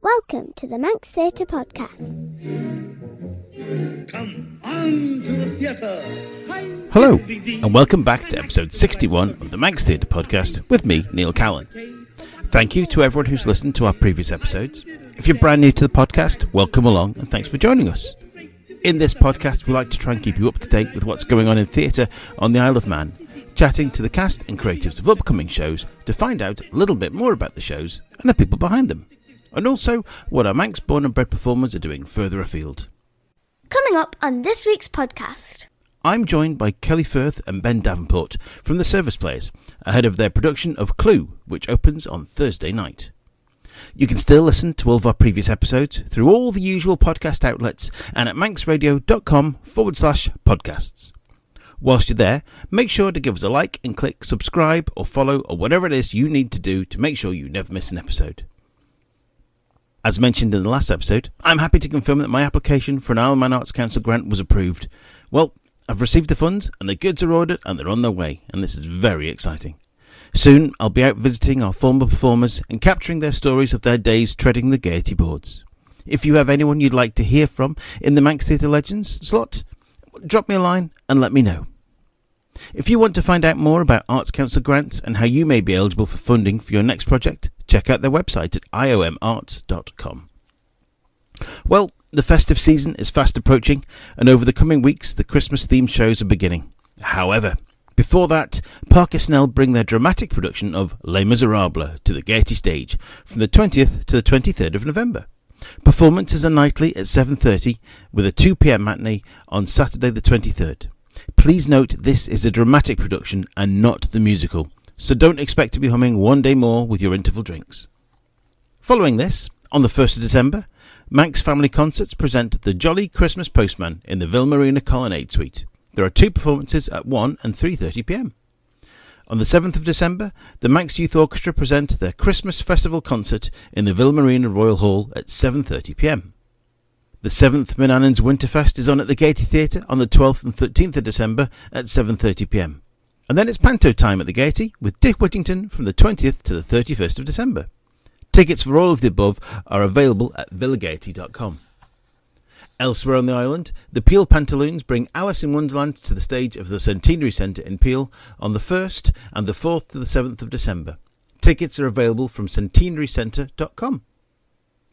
Welcome to the Manx Theatre podcast. Come on to the theatre. Hello, and welcome back to episode 61 of the Manx Theatre podcast with me, Neil Callan. Thank you to everyone who's listened to our previous episodes. If you're brand new to the podcast, welcome along and thanks for joining us. In this podcast, we like to try and keep you up to date with what's going on in theatre on the Isle of Man, chatting to the cast and creatives of upcoming shows to find out a little bit more about the shows and the people behind them, and also what our Manx born and bred performers are doing further afield. Coming up on this week's podcast. I'm joined by Kelly Firth and Ben Davenport from the Service Players, ahead of their production of Clue, which opens on Thursday night. You can still listen to all of our previous episodes through all the usual podcast outlets and at manxradio.com/podcasts. Whilst you're there, make sure to give us a like and click subscribe or follow or whatever it is you need to do to make sure you never miss an episode. As mentioned in the last episode, I'm happy to confirm that my application for an Isle of Man Arts Council grant was approved. Well, I've received the funds and the goods are ordered and they're on their way, and this is very exciting. Soon I'll be out visiting our former performers and capturing their stories of their days treading the Gaiety boards. If you have anyone you'd like to hear from in the Manx Theatre Legends slot, drop me a line and let me know. If you want to find out more about Arts Council grants and how you may be eligible for funding for your next project, check out their website at iomarts.com. Well, the festive season is fast approaching, and over the coming weeks the Christmas themed shows are beginning. However, before that, Parker Snell bring their dramatic production of Les Miserables to the Gaiety stage from the 20th to the 23rd of November. Performances are nightly at 7:30 with a 2 p.m. matinee on Saturday the 23rd. Please note this is a dramatic production and not the musical, so don't expect to be humming One Day More with your interval drinks. Following this, on the 1st of December, Manx Family Concerts present The Jolly Christmas Postman in the Vilmarina Colonnade Suite. There are 2 performances at 1 and 3:30 p.m. On the 7th of December, the Manx Youth Orchestra present their Christmas Festival Concert in the Vilmarina Royal Hall at 7:30 p.m. The 7th Minannans Winterfest is on at the Gaiety Theatre on the 12th and 13th of December at 7:30 p.m. And then it's Panto time at the Gaiety with Dick Whittington from the 20th to the 31st of December. Tickets for all of the above are available at villagaiety.com. Elsewhere on the island, the Peel Pantaloons bring Alice in Wonderland to the stage of the Centenary Centre in Peel on the 1st and the 4th to the 7th of December. Tickets are available from centenarycentre.com.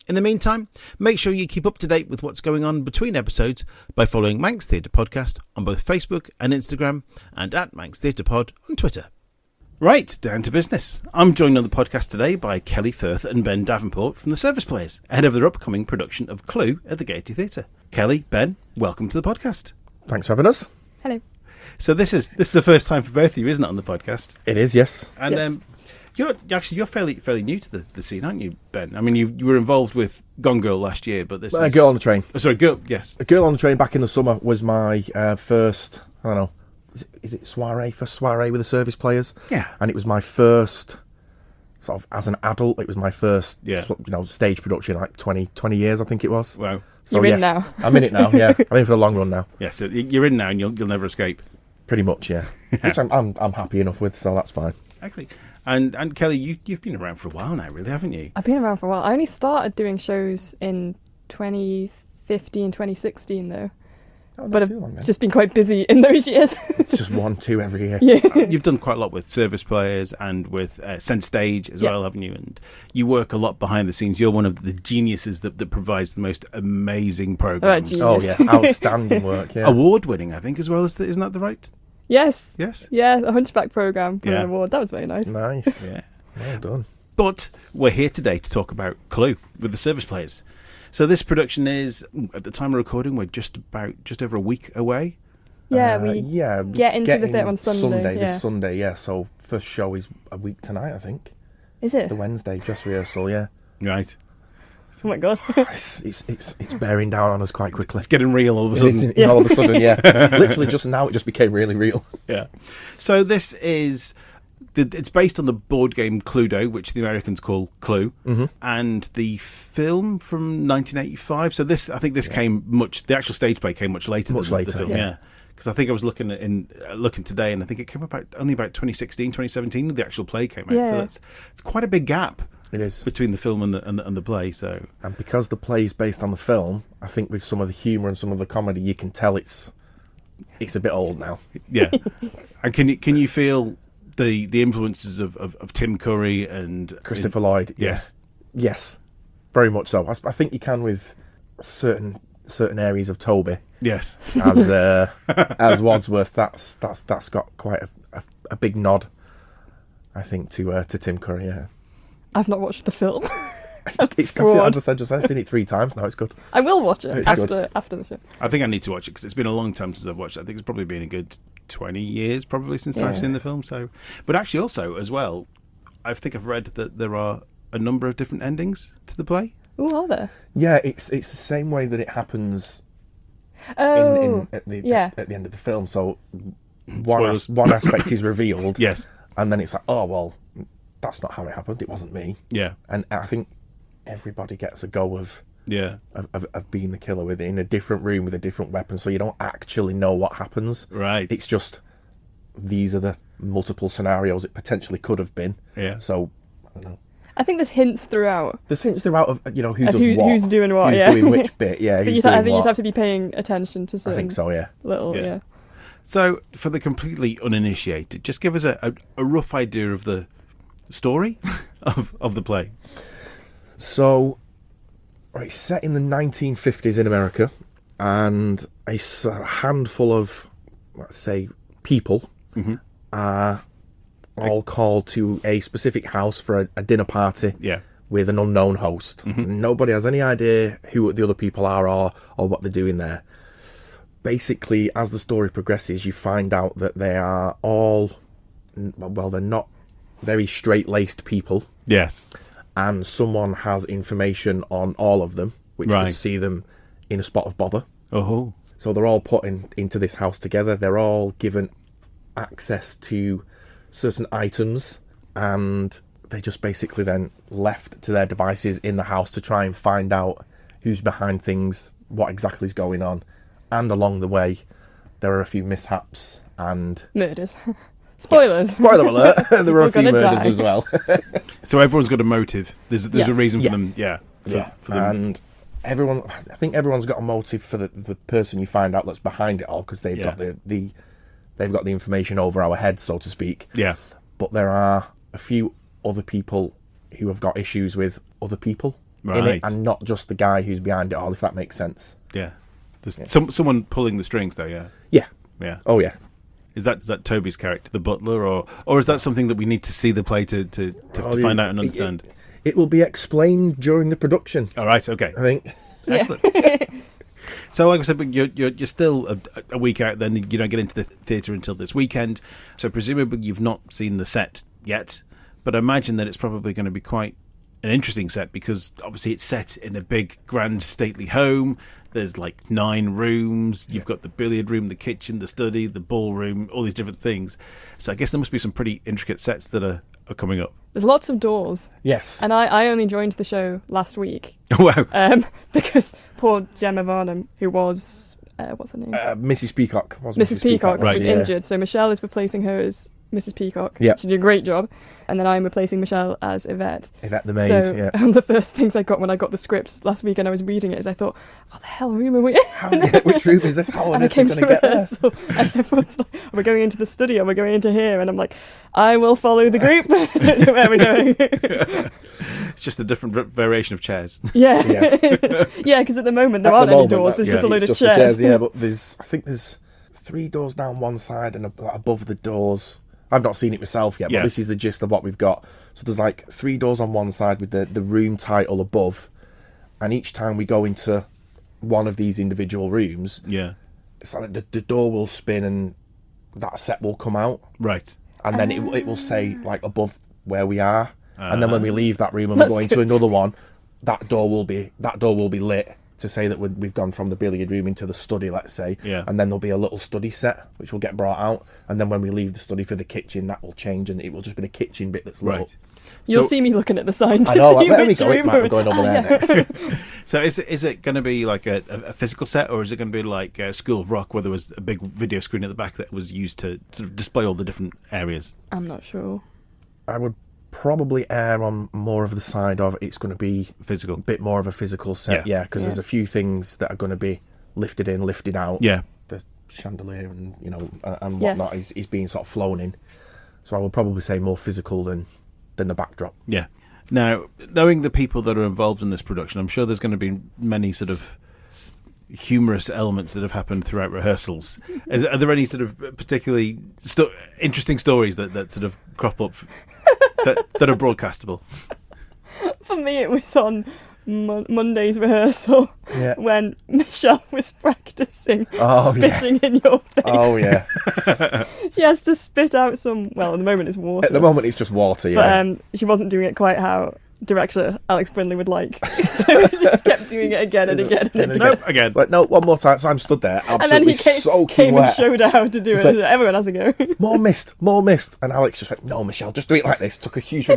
In the meantime, make sure you keep up to date with what's going on between episodes by following Manx Theatre Podcast on both Facebook and Instagram and at Manx Theatre Pod on Twitter. Right, down to business. I'm joined on the podcast today by Kelly Firth and Ben Davenport from the Service Players, ahead of their upcoming production of Clue at the Gaiety Theatre. Kelly, Ben, welcome to the podcast. Thanks for having us. Hello. So this is the first time for both of you, isn't it, on the podcast? It is, yes. And Yes. You're fairly new to the scene, aren't you, Ben? I mean, you were involved with Gone Girl last year, but this is... Girl on the Train. Oh, sorry, Girl, yes. A Girl on the Train back in the summer was my first, I don't know, is it soiree? First soiree with the Service Players? Yeah. And it was my first, sort of, as an adult, it was my first, stage production, like 20 years, I think it was. Wow. So, You're in now. I'm in it now, yeah. I'm in for the long run now. Yes, so you're in now and you'll never escape. Pretty much, yeah. Which I'm happy enough with, so that's fine. Actually. And Kelly, you've been around for a while now, really, haven't you? I've been around for a while. I only started doing shows in 2015, 2016 though. But I've just been quite busy in those years. Just 1-2 every year. Yeah. You've done quite a lot with Service Players and with Sense Stage as well, haven't you? And you work a lot behind the scenes. You're one of the geniuses that provides the most amazing programs. Oh, yeah. Outstanding work, yeah. Award-winning, I think, as well. Isn't that the right? Yes. Yes? Yeah, the Hunchback programme won Yeah. an award. That was very nice. Nice. Yeah. Well done. But we're here today to talk about Clue with the Service Players. So this production is, at the time of recording, we're just over a week away. Yeah, we get into the theatre on Sunday. This Sunday, yeah. So first show is a week tonight, I think. Is it? The Wednesday, dress rehearsal, yeah. Right. Oh my god. It's bearing down on us quite quickly. It's getting real all of a sudden. All of a sudden, yeah. Literally just now, it just became really real. Yeah. So this is... It's based on the board game Cluedo, which the Americans call Clue, and the film from 1985. So this, I think, came the actual stage play came much later. Much than later, the film. yeah. Because I think I was looking today, and I think it came only about 2016, 2017. The actual play came out, so it's quite a big gap. It is. between the film and the play. So, And because the play is based on the film, I think with some of the humour and some of the comedy, you can tell it's a bit old now. yeah. And can you feel the influences of Tim Curry and Christopher Lloyd? Yes. Yes, very much so. I think you can with certain areas of Toby. Yes. As Wadsworth, that's got quite a big nod, I think, to Tim Curry. Yeah, I've not watched the film. it's good. As I said, I've seen it 3 times now. It's good. I will watch it It's after the show. I think I need to watch it because it's been a long time since I've watched it. I think it's probably been a good 20 years probably since I've seen the film. So, but actually also as well, I think I've read that there are a number of different endings to the play. Oh, are there? Yeah, it's the same way that it happens at the end of the film. So one aspect is revealed. Yes. And then it's like, oh, well, that's not how it happened. It wasn't me. Yeah. And I think everybody gets a go of being the killer in a different room with a different weapon, so you don't actually know what happens. Right. It's just these are the multiple scenarios it potentially could have been. Yeah. So, I don't know. I think there's hints throughout. There's hints throughout of, who does what. Who's doing what, who's doing which bit, yeah. But I think you'd have to be paying attention to certain I think so, yeah. little. So, for the completely uninitiated, just give us a rough idea of the story of the play. So, it's set in the 1950s in America, and a handful of, let's say, people are all called to a specific house for a dinner party with an unknown host. Nobody has any idea who the other people are or what they're doing there. Basically, as the story progresses, you find out that they are all, well, they're not very straight-laced people. Yes. And someone has information on all of them, which could see them in a spot of bother. Oh. So they're all put into this house together. They're all given access to certain items, and they just basically then left to their devices in the house to try and find out who's behind things, what exactly is going on. And along the way, there are a few mishaps and murders. Spoilers. Yes. Spoiler alert. There are a few murders as well. So everyone's got a motive. There's a reason for them. For them. And I think everyone's got a motive for the person you find out that's behind it all, because they've got they've got the information over our heads, so to speak. Yeah. But there are a few other people who have got issues with other people in it, and not just the guy who's behind it all, if that makes sense. Yeah. There's someone pulling the strings, though. Yeah. Yeah. Yeah. Oh yeah. Is that Toby's character, the butler, or is that something that we need to see the play to find out and understand? It will be explained during the production. All right. Okay. I think. Excellent. So, like I said, but you're still a week out. Then you don't get into the theatre until this weekend. So presumably you've not seen the set yet. But I imagine that it's probably going to be quite an interesting set, because obviously it's set in a big, grand, stately home. There's like 9 rooms. You've got the billiard room, the kitchen, the study, the ballroom, all these different things. So I guess there must be some pretty intricate sets that are coming up. There's lots of doors. Yes. And I only joined the show last week. Wow. Because poor Gemma Varnum, who was, what's her name? Mrs. Peacock. Mrs. Peacock was yeah. injured. So Michelle is replacing her as Mrs. Peacock. Yeah. She did a great job. And then I'm replacing Michelle as Yvette. Yvette the maid, so, yeah. And the first things I got when I got the script last week and I was reading it is I thought, what the hell room are we in? Which room is this? How on earth are we going to get there? And everyone's like, are we going into the studio? Are we going into here? And I'm like, I will follow the group. I don't know where we're going. It's just a different variation of chairs. Yeah. Yeah, because at the moment there aren't any doors. There's just a load of chairs. Yeah, but I think there's 3 doors down one side and above the doors. I've not seen it myself yet, but this is the gist of what we've got. So there's like 3 doors on one side with the room title above, and each time we go into one of these individual rooms, it's like the door will spin and that set will come out. Right. And then it will say like above where we are. And then when we leave that room and we go into another one, that door will be lit to say that we've gone from the billiard room into the study, let's say. Yeah. And then there'll be a little study set which will get brought out. And then when we leave the study for the kitchen, that will change and it will just be the kitchen bit that's lit up. You'll see me looking at the sign to I know, see which room it might be going over there next. So is it going to be like a physical set, or is it going to be like School of Rock, where there was a big video screen at the back that was used to display all the different areas? I'm not sure. I would probably err on more of the side of it's going to be Physical. a bit more of a physical set, because there's a few things that are going to be lifted in, lifted out. Yeah. The chandelier and and whatnot is being sort of flown in. So I would probably say more physical than the backdrop. Yeah. Now, knowing the people that are involved in this production, I'm sure there's going to be many sort of humorous elements that have happened throughout rehearsals. Are there any sort of particularly interesting stories that sort of crop up that are broadcastable? For me, it was on Monday's rehearsal when Michelle was practicing spitting in your face. Oh, yeah. She has to spit out some, well, at the moment it's water. At the moment it's just water, yeah. But she wasn't doing it quite how director Alex Brindley would like. So he just kept doing it again and again and again. Nope, again. Like, no, one more time. So I'm stood there, absolutely and then he soaking came wet. and showed her how to do it. Like, Everyone has a go. More mist. And Alex just went, no, Michelle, just do it like this. Took a huge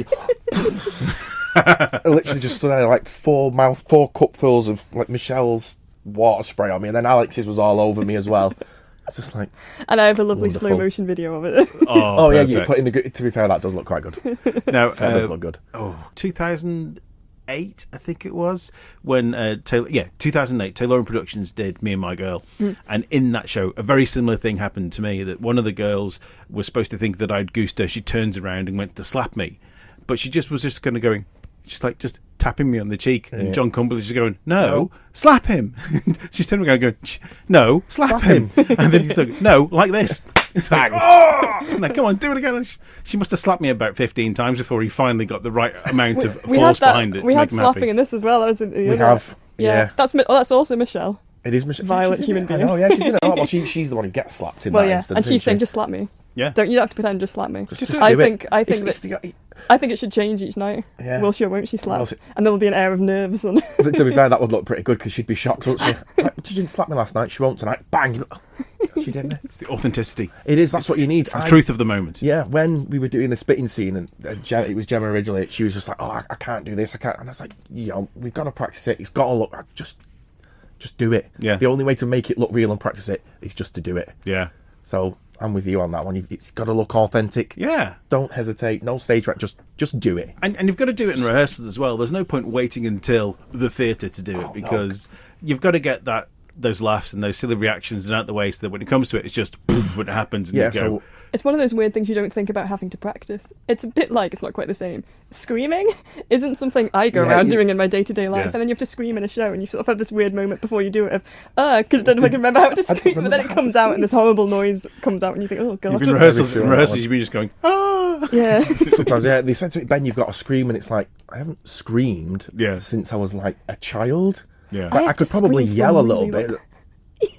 I literally just stood there like 4 cupfuls of like Michelle's water spray on me, and then Alex's was all over me as well. It's just like, and I have a lovely wonderful slow motion video of it. Oh, yeah, you put in the. To be fair, that does look quite good. Now, that does look good. 2008, I think it was, when 2008, Tayloran Productions did Me and My Girl, and in that show, a very similar thing happened to me. That one of the girls was supposed to think that I'd goosed her. She turns around and went to slap me, but she was just kind of going, just tapping me on the cheek, and John Cumberland's just going, no, slap him. She's turning around going, no, slap him. And then he's like, no, like this. It's like, oh! Like, come on, do it again. She must have slapped me about 15 times before he finally got the right amount of force behind it. We had slapping in this as well. That was we have, yeah. That's also Michelle. It is Michelle. Violent human being. Oh yeah, she's in it. Well, she's the one who gets slapped in that instance. And she's saying, just slap me. Yeah. You don't have to pretend, just slap me. I think it should change each night. Yeah. Will she or won't she slap? And there'll be an air of nerves on. To be fair, that would look pretty good because she'd be shocked. Wouldn't she? Like, she didn't slap me last night. She won't tonight. Bang! She didn't. It's the authenticity. It is. That's what you need. It's the truth of the moment. Yeah. When we were doing the spitting scene, and it was Gemma originally. She was just like, "Oh, I can't do this. I can't." And I was like, we've got to practice it. It's got to look. Just do it. Yeah. The only way to make it look real and practice it is just to do it. Yeah. So I'm with you on that one. It's got to look authentic. Yeah. Don't hesitate. No stage right. Just do it. And you've got to do it in rehearsals as well. There's no point waiting until the theatre to do it, because you've got to get those laughs and those silly reactions and out the way, so that when it comes to it, it's just poof, when it happens and you go. So it's one of those weird things you don't think about having to practice. It's a bit like, it's not quite the same. Screaming isn't something I go around doing in my day-to-day life, and then you have to scream in a show, and you sort of have this weird moment before you do it of, I don't know if I can remember how to scream, but then it comes out and this horrible noise comes out and you think, oh god. You've been rehearsals, you've been just going, Yeah. Sometimes, they said to me, Ben, you've got to scream, and it's like, I haven't screamed since I was like a child. Yeah. Like, I could probably yell a little bit.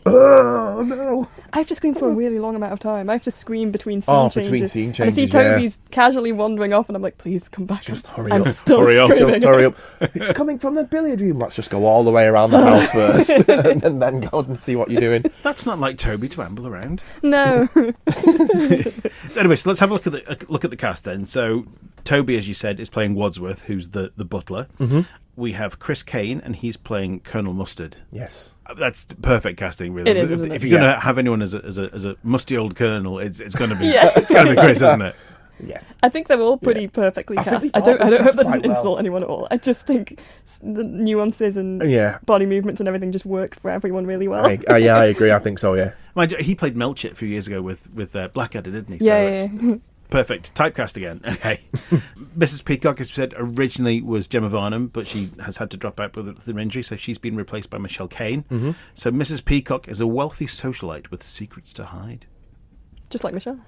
Oh no! I have to scream for a really long amount of time. I have to scream between scene changes. Between scene changes. And I see Toby's casually wandering off, and I'm like, "Please come back." Just hurry I'm up! Still hurry up! Just hurry up! It's coming from the billiard room. Let's just go all the way around the house first, and then go and see what you're doing. That's not like Toby to amble around. No. So anyway, so let's have a look at the cast then. So Toby, as you said, is playing Wadsworth, who's the butler. Mm-hmm. We have Chris Kane, and he's playing Colonel Mustard. Yes, that's perfect casting, really. It is, isn't it? If you're going to have anyone as a musty old colonel, it's going to be it's going to be Chris, isn't it? Yes. I think they're all pretty perfectly cast. I don't hope that doesn't insult anyone at all. I just think the nuances and body movements and everything just work for everyone really well. I agree. I think so. Yeah. Mind you, he played Melchett a few years ago with Blackadder, didn't he? Yeah. Perfect. Typecast again. Okay. Mrs. Peacock, as said, originally was Gemma Varnham, but she has had to drop out with an injury, so she's been replaced by Michelle Kane. Mm-hmm. So Mrs. Peacock is a wealthy socialite with secrets to hide. Just like Michelle.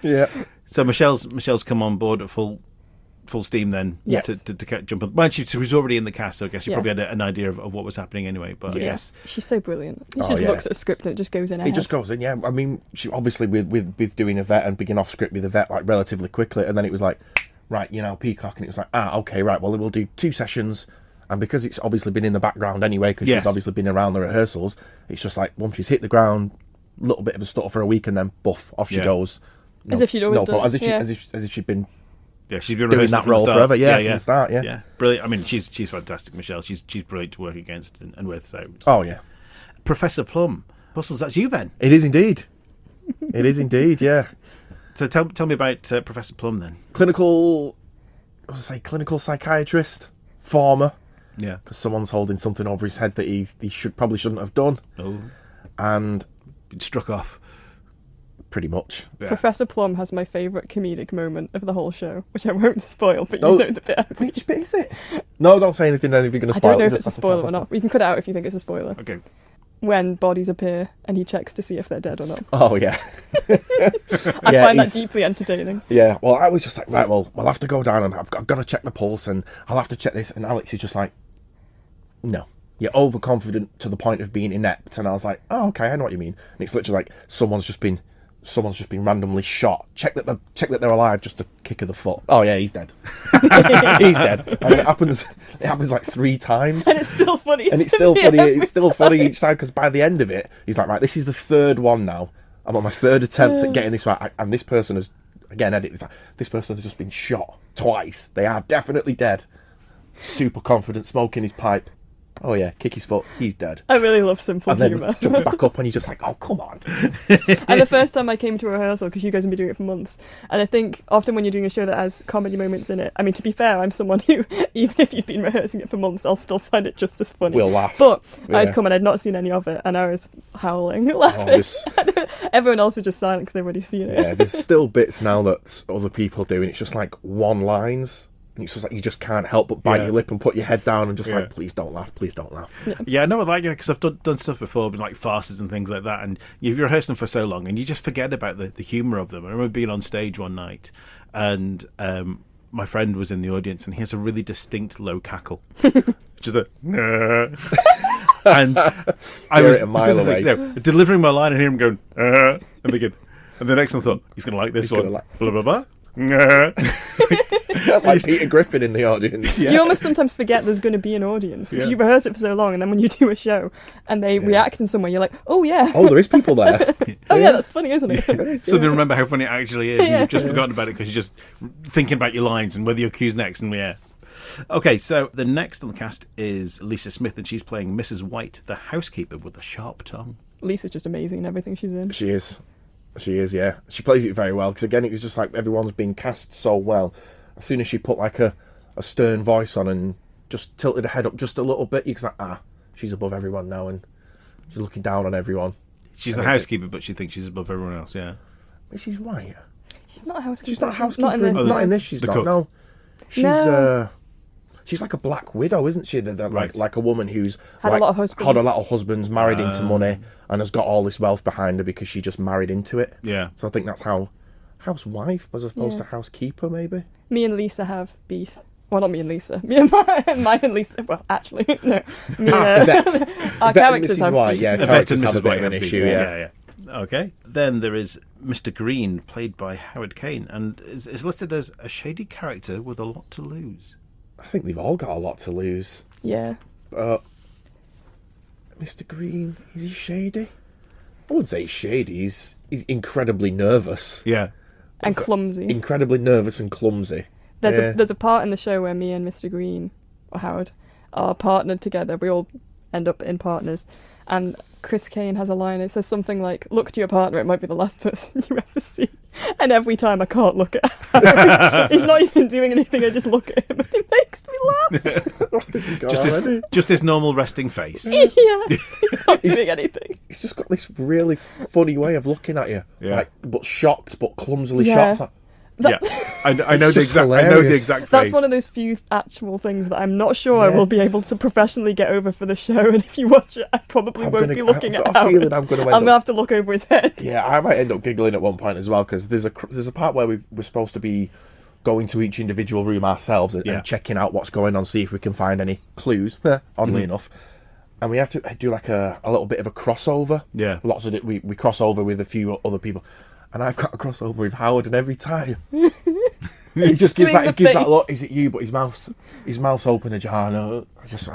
Yeah. So Michelle's come on board at full steam then. Yes. To jump on. Well, she was already in the cast, so I guess she probably had an idea of what was happening anyway. But I guess she's so brilliant. She just looks at a script and it just goes in. It just goes in. Yeah. I mean, she obviously with doing a vet and beginning off script with a vet like relatively quickly, and then it was like, right, Peacock, and it was like, okay, right. Well, we'll do 2 sessions. And because it's obviously been in the background anyway, because she's obviously been around the rehearsals, it's just like once she's hit the ground, a little bit of a stutter for a week, and then buff, off she goes. As if she'd always done it. As if she'd been. Yeah, she's been doing that role forever. Yeah, from the start. Yeah, brilliant. I mean, she's fantastic, Michelle. She's brilliant to work against and with. So. Oh yeah, Professor Plum, Bustles. That's you, Ben. It is indeed. It is indeed. Yeah. So tell me about Professor Plum then. Clinical psychiatrist, former, Yeah. because someone's holding something over his head that he probably shouldn't have done, Oh, and been struck off. pretty much. Yeah. Professor Plum has my favourite comedic moment of the whole show, which I won't spoil, but Oh, you know the bit. Which bit is it? No, don't say anything then if you're going to I spoil don't know it. if it's a spoiler or not. We can cut it out if you think it's a spoiler. Okay. When bodies appear and he checks to see if they're dead or not. Oh, yeah. I Yeah, find that he's- deeply entertaining. Yeah, well, I was just like, right, well, I'll have to go down and I've got to check the pulse and I'll have to check this. And Alex is just like, no, you're overconfident to the point of being inept. And I was like, oh, okay, I know what you mean. And it's literally like someone's just been randomly shot. Check that they're alive, just a kick of the foot. Oh yeah, he's dead. He's dead. And it happens like 3 times. And it's still funny. And it's to still me funny. every It's still funny time. each time because by the end of it, he's like, right, this is the 3rd one now. I'm on my 3rd attempt at getting this right, and this person has this person has just been shot twice. They are definitely dead. Super confident, smoking his pipe. Oh yeah, kick his foot. He's dead. I really love simple And then humour. jumps back up, and he's just like, oh come on. And the first time I came to rehearsal, because you guys have been doing it for months, and I think often when you're doing a show that has comedy moments in it, I mean, to be fair, I'm someone who, even if you've been rehearsing it for months, I'll still find it just as funny. We'll laugh. But Yeah. I'd come and I'd not seen any of it, and I was howling, Oh, laughing. this, Everyone else was just silent because they'd already seen it. yeah, there's still bits now that other people do, and it's just like one-liners. And it's just like you just can't help but bite Yeah. your lip and put your head down and just Yeah. like, please don't laugh, please don't laugh. Yeah, I know I like it because I've done stuff before, like farces and things like that, and you've rehearsed them for so long, and you just forget about the humour of them. I remember being on stage one night, and my friend was in the audience, and he has a really distinct low cackle, which is a and I Hear was it a mile away. delivering my line and hear him going and begin, and the next one I thought he's going to like this He's one, gonna like- blah blah blah. Like Peter Griffin in the audience. You almost sometimes forget there's going to be an audience. Because Yeah. you rehearse it for so long, and then when you do a show and they react in some way, you're like, oh yeah, Oh, there is people there. oh yeah, that's funny, isn't it? So they remember how funny it actually is, and Yeah. you've just forgotten about it because you're just thinking about your lines and whether your cue's next, and yeah. Okay, so the next on the cast is Lisa Smith, and she's playing Mrs. White, the housekeeper with a sharp tongue. Lisa's just amazing in everything she's in. She is, yeah. She plays it very well because again, it was just like everyone's been cast so well. As soon as she put like a stern voice on and just tilted her head up just a little bit, you can like, she's above everyone now and she's looking down on everyone. She's the housekeeper, but she thinks she's above everyone else, yeah. But she's white. She's not a housekeeper. She's not a housekeeper. Not in this. Not in this. She's The not. cook. No. She's No. She's like a black widow, isn't she? Right. Like a woman who's Had a like, lot of husbands. had a lot of husbands, married into money, and has got all this wealth behind her because she just married into it. Yeah. So I think that's how housewife as opposed to housekeeper, maybe. Me and Lisa have beef. Well, not me and Lisa. Me and mine and Lisa. Well, actually, no. Me and Yvette. our Yvette and characters Mrs. have White, beef. yeah, Yvette characters and have a Mrs. bit White of an have issue, beef, yeah. Okay. Then there is Mr. Green, played by Howard Kane, and is listed as a shady character with a lot to lose. I think they've all got a lot to lose. Yeah. Mr. Green, is he shady? I wouldn't say he's shady. He's incredibly nervous. Yeah. And clumsy. Incredibly nervous and clumsy. There's a part in the show where me and Mr. Green, or Howard, are partnered together. We all end up in partners. And Chris Kane has a line. It says something like, look to your partner, it might be the last person you ever see. And every time I can't look at Howard. He's not even doing anything, I just look at him and it makes me laugh. Just his normal resting face. Yeah, he's not doing anything. He's just got this really funny way of looking at you. Yeah. Like, but shocked, but clumsily Yeah. shocked. Like, Yeah, I know just I know the hilarious. exact face. That's one of those few actual things that I'm not sure I will be able to professionally get over for the show. And if you watch it, I probably won't be looking I've at got a feeling Howard. I'm going to I'm gonna have to look over his head. Yeah, I might end up giggling at one point as well because there's a part where we're supposed to be going to each individual room ourselves and checking out what's going on, see if we can find any clues. Oddly enough, and we have to do like a little bit of a crossover. Yeah. Lots of it. We cross over with a few other people, and I've got a crossover with Howard, and every time he just gives doing that the face. look. Is it you? But his mouth's open ajar. No, I just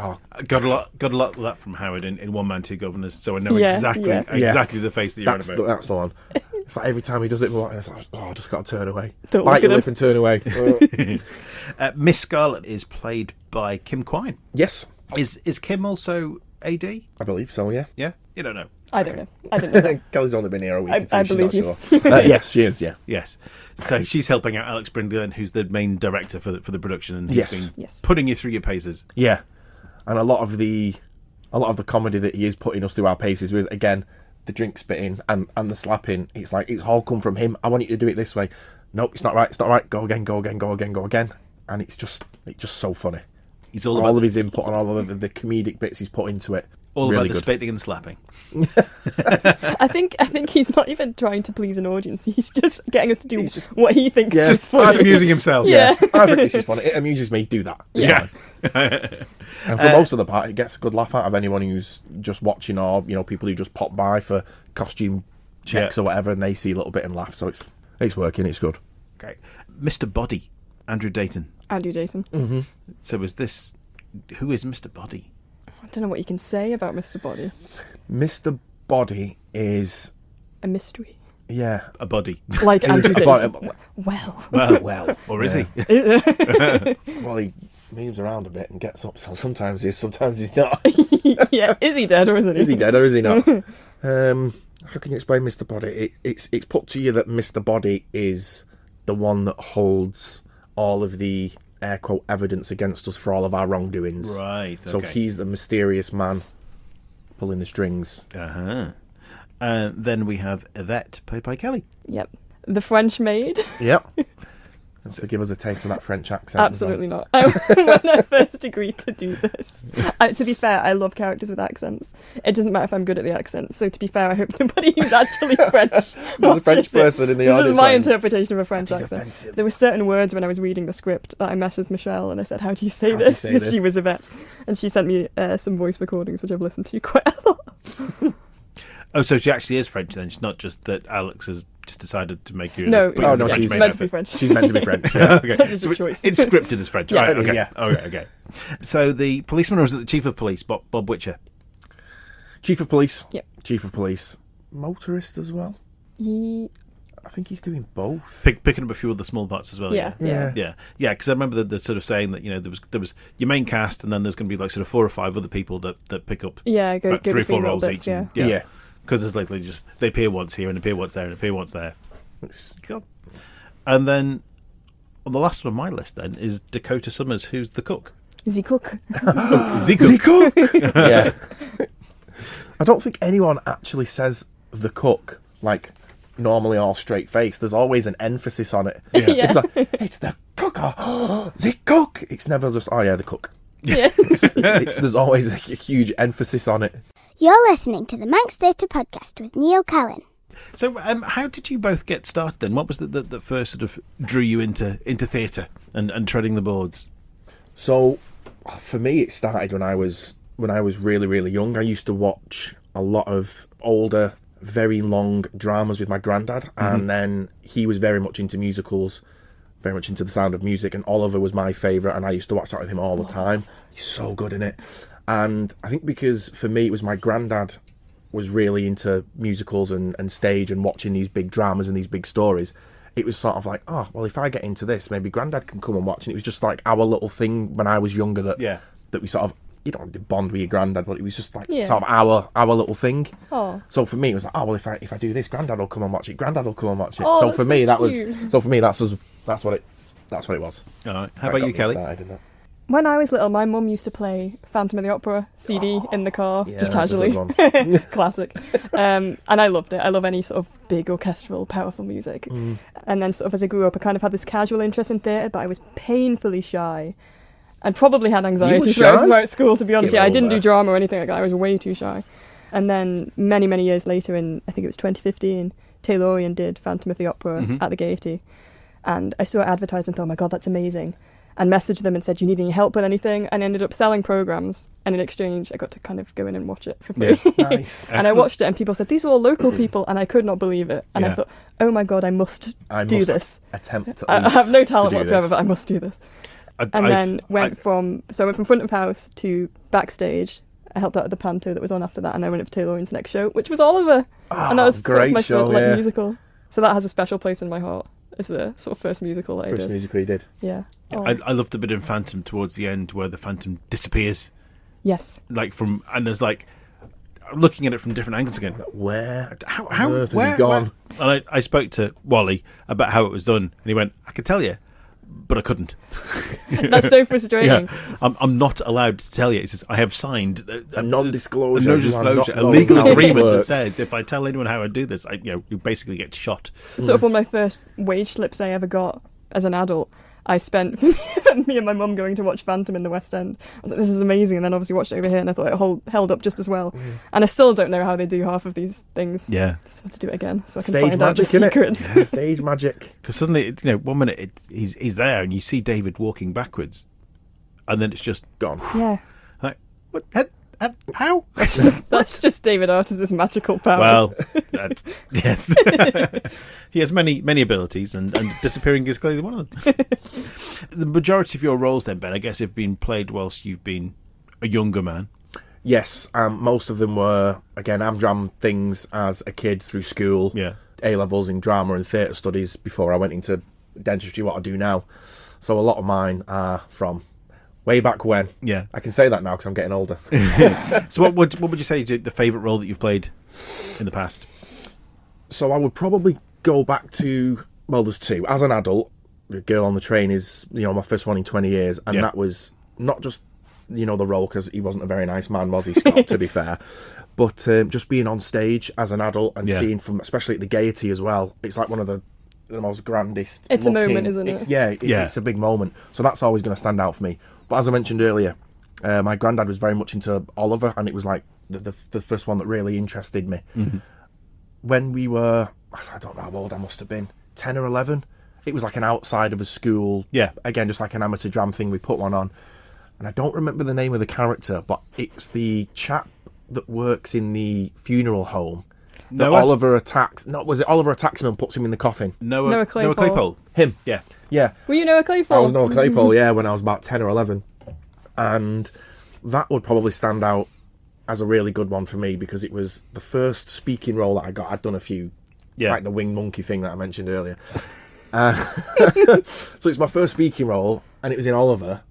Got a lot of that from Howard in One Man Two Governors, so I know Yeah, exactly the face that you're on that's about. that's the one. It's like every time he does it, it's like, I just got to turn away. Don't Bite look your at lip him. and turn away. Miss Scarlet is played by Kim Quine. Yes, Is Kim also AD? I believe so. Yeah. Yeah. You don't know. I don't know. I didn't know that. Kelly's only been here a week or two. I She's believe not you. sure. Yes, she is. Yeah. Yes. So she's helping out Alex Brindley, who's the main director for the production, and he's Yes. been Yes. putting you through your paces. Yeah, and a lot of the comedy that he is putting us through our paces with, again, the drink spitting and the slapping. It's like it's all come from him. I want you to do it this way. Nope, it's not right. It's not right. Go again. Go again. Go again. Go again. And it's just so funny. He's all All about of his input and all of the comedic bits he's put into it. all really about the good. spitting and slapping. I think he's not even trying to please an audience. He's just getting us to do what he thinks Yeah. is funny. Just amusing himself. Yeah. I think this is funny. It amuses me. Do that. It's Yeah. fine. And for most of the part, it gets a good laugh out of anyone who's just watching, or people who just pop by for costume checks Yeah. or whatever, and they see a little bit and laugh. So it's working. It's good. Okay. Mr. Body, Andrew Dayton. Andrew Dayton. So who is Mr. Body? I don't know what you can say about Mr. Body. Mr. Body is A mystery. A body. Like He was Andrew a Dayton. body- Well. Or is he? well, he moves around a bit and gets up. So sometimes he is, sometimes he's not. Yeah. Is he dead or isn't he? Is he dead or is he not? How can you explain Mr. Body? It's put to you that Mr. Body is the one that holds all of the air quote evidence against us for all of our wrongdoings. Right. So okay. he's the mysterious man pulling the strings. Uh-huh. Then we have Yvette, played by Kelly. Yep. The French maid. Yep. And so give us a taste of that French accent. Absolutely not. When I first agreed to do this, to be fair, I love characters with accents. It doesn't matter if I'm good at the accent. So to be fair, I hope nobody who's actually French There's a watches French it. person in the This audience. is my going, interpretation of a French "That is accent. offensive." There were certain words when I was reading the script that I messaged Michelle and I said, "How do you say How do you this?" say Because she this? was a vet, and she sent me some voice recordings which I've listened to quite a lot. Oh, so she actually is French then? She's not just that Alex has just decided to make you... No, put you in the she's French meant to maid be French. She's meant to be French. Yeah. outfit. Okay. Such a So good choice. it's scripted as French. Yeah. Right, okay. Yeah. Okay. So the policeman, or is it the chief of police, Bob Witcher? Chief of police. Yep. Chief of police. Motorist as well. I think he's doing both. Picking up a few of the small parts as well. Yeah. Yeah, because I remember the sort of saying that there was your main cast, and then there's going to be like sort of 4 or 5 other people that pick up Yeah, go about 3 or 4 between little roles bits, each. yeah. And, Yeah. Because there's literally just they appear once here and appear once there and appear once there. It's- Cool. And then on the last one on my list then is Dakota Summers, who's the cook. The cook. The cook. yeah. I don't think anyone actually says the cook like normally all straight face. There's always an emphasis on it. Yeah. Yeah. It's like, it's the cook. The cook. It's never just, oh yeah, the cook. Yeah. There's always a huge emphasis on it. You're listening to the Manx Theatre Podcast with Neil Callan. So how did you both get started then? What was that first sort of drew you into theatre and treading the boards? So, for me, it started when I was really, really young. I used to watch a lot of older, very long dramas with my granddad, and then he was very much into musicals, very much into The Sound of Music, and Oliver was my favourite, and I used to watch that with him all the time. He's so good in it. And I think because for me, it was my granddad was really into musicals and stage and watching these big dramas and these big stories. It was sort of like, oh, well, if I get into this, maybe Grandad can come and watch. And it was just like our little thing when I was younger that we sort of, you don't have to bond with your Grandad, but it was just like sort of our little thing. Oh. So for me, it was like, oh, well, if I do this, Grandad will come and watch it. Grandad will come and watch it. Oh, so that's for so me, that's what it was. All right. How That about got you, me Kelly? started in that. When I was little, my mum used to play Phantom of the Opera CD in the car, Yeah, just that's a casually. good one. Classic. And I loved it. I love any sort of big orchestral, powerful music. And then sort of as I grew up, I kind of had this casual interest in theatre, but I was painfully shy. And probably had anxiety throughout school, to be honest. Get Yeah, I didn't over do it. drama or anything like that. I was way too shy. And then many, many years later, in I think it was 2015, Taylorian did Phantom of the Opera at the Gaiety. And I saw it advertised and thought, oh my God, that's amazing. And messaged them and said, do you need any help with anything? And ended up selling programmes. And in exchange, I got to kind of go in and watch it for free. Yeah. Nice. And I watched it and people said, these are all local people. And I could not believe it. And Yeah. I thought, oh my God, I must do this. Attempt at I least have no to talent do whatsoever, this. but I must do this. And then I went from front of house to backstage. I helped out at the panto that was on after that, and then went up to Taylorian's next show, which was Oliver. And that was sort of great my show, first yeah. musical. So that has a special place in my heart. It's the sort of first musical that I First did. musical he did. Yeah. Oh. I love the bit in Phantom towards the end where the Phantom disappears. Yes. And there's like looking at it from different angles again. Where How on earth has where, he gone? And I spoke to Wally about how it was done, and he went, "I could tell you, but I couldn't." That's so frustrating. Yeah, I'm not allowed to tell you. He says I have signed A non-disclosure. a You are not a knowing legal how this agreement that works. says if I tell anyone how I do this, you basically get shot. Sort of one of my first wage slips I ever got as an adult, I spent me and my mum going to watch Phantom in the West End. I was like, this is amazing, and then obviously watched it over here, and I thought it held up just as well. And I still don't know how they do half of these things. Yeah, I just want to do it again so I can Stage find out the magic, innit? secrets. Yeah, stage magic. because suddenly, 1 minute he's there, and you see David walking backwards, and then it's just Gone. Yeah, like, what? How? that's just David Artis' magical powers. Well, yes. He has many abilities, and disappearing is clearly one of them. The majority of your roles then, Ben, I guess, have been played whilst you've been a younger man. Yes, most of them were, again, Amdram things as a kid through school. Yeah. A-levels in drama and theatre studies before I went into dentistry, what I do now. So a lot of mine are from way back when. Yeah. I can say that now because I'm getting older. So what would you say is the favourite role that you've played in the past? So I would probably go back to, well, there's two. As an adult, The Girl on the Train is, my first one in 20 years. And Yeah. that was not just, the role, because he wasn't a very nice man, was he, Scott, to be fair. But just being on stage as an adult and Yeah. seeing from, especially at the Gaiety as well, it's like one of the most grandest. It's a moment, isn't it? Yeah, Yeah. it's a big moment. So that's always going to stand out for me. But as I mentioned earlier, my granddad was very much into Oliver, and it was like the first one that really interested me. Mm-hmm. When we were, I don't know how old I must have been, 10 or 11, it was like an outside of a school. Yeah. Again, just like an amateur dram thing, we put one on. And I don't remember the name of the character, but it's the chap that works in the funeral home. That Noah? Oliver attacks. No, was it Oliver attacks him and puts him in the coffin? Noah Claypole. Claypole. Him. Yeah. Yeah. Were you Noah Claypole? I was Noah Claypole, yeah, when I was about 10 or 11. And that would probably stand out as a really good one for me because it was the first speaking role that I got. I'd done a few, Yeah. like the winged monkey thing that I mentioned earlier. So it's my first speaking role, and it was in Oliver,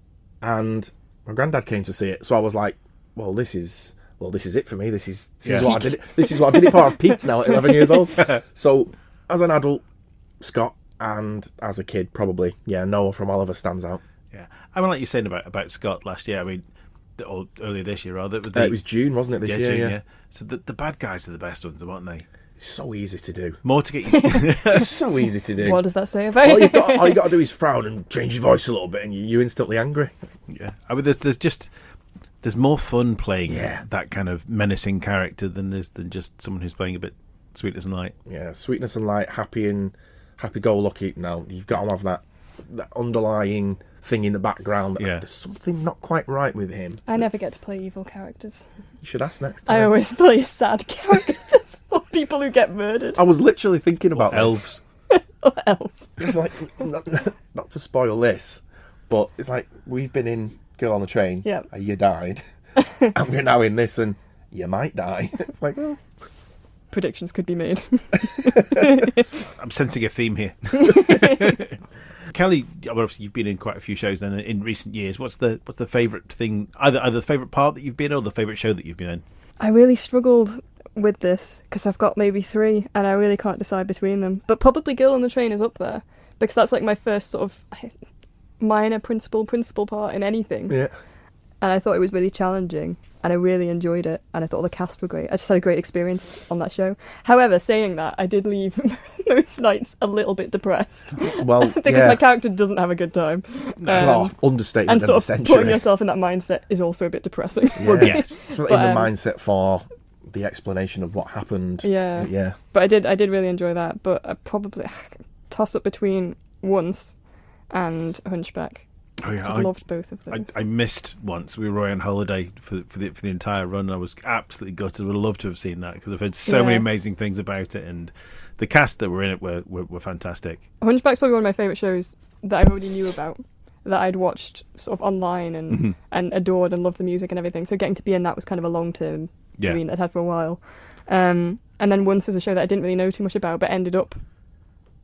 and my granddad came to see it. So I was like, well, this is it for me. This is what I did. This is what I did it for. I've peaked now at 11 years old. So as an adult, Scott, and as a kid, probably, Noah from Oliver stands out. Yeah. I mean, like you're saying about Scott last year, I mean, or earlier this year, rather. It was June, wasn't it, this year? June, Yeah. So the bad guys are the best ones, aren't they? It's so easy to do. More to get you... It's so easy to do. What does that say about all you? you got to do is frown and change your voice a little bit, and you're instantly angry. Yeah. I mean, there's more fun playing Yeah. that kind of menacing character than just someone who's playing a bit sweetness and light. Yeah, sweetness and light, happy-go-lucky. Now you've got to have that underlying thing in the background. Yeah. There's something not quite right with him. I never get to play evil characters. You should ask next time. I always play sad characters or people who get murdered. I was literally thinking about this. Elves. Or else. It's like not to spoil this, but it's like we've been in Girl on the Train. Yeah. You died. And we're now in this, and you might die. It's like, well, Predictions could be made. I'm sensing a theme here. Kelly, obviously you've been in quite a few shows then in recent years. What's the favourite thing, either the favourite part that you've been in or the favourite show that you've been in? I really struggled with this because I've got maybe 3 and I really can't decide between them. But probably Girl on the Train is up there because that's like my first sort of minor principal part in anything. yeah. And I thought it was really challenging and I really enjoyed it and I thought the cast were great. I just had a great experience on that show. However, saying that, I did leave most nights a little bit depressed Well, because my character doesn't have a good time. Understatement And of sort the of century. putting yourself in that mindset is also a bit depressing. Yeah. Yes. It's in the But, mindset for the explanation of what happened. Yeah. Yeah. But I did really enjoy that. But I probably toss up between Once and Hunchback. Oh yeah, I loved both of those. I missed Once. We were away on holiday for the entire run. I was absolutely gutted. Would have loved to have seen that because I've heard so many amazing things about it, and the cast that were in it were fantastic. Hunchback's probably one of my favourite shows that I already knew about, that I'd watched sort of online and adored and loved the music and everything. So getting to be in that was kind of a long-term dream that I'd had for a while. And then Once is a show that I didn't really know too much about, but ended up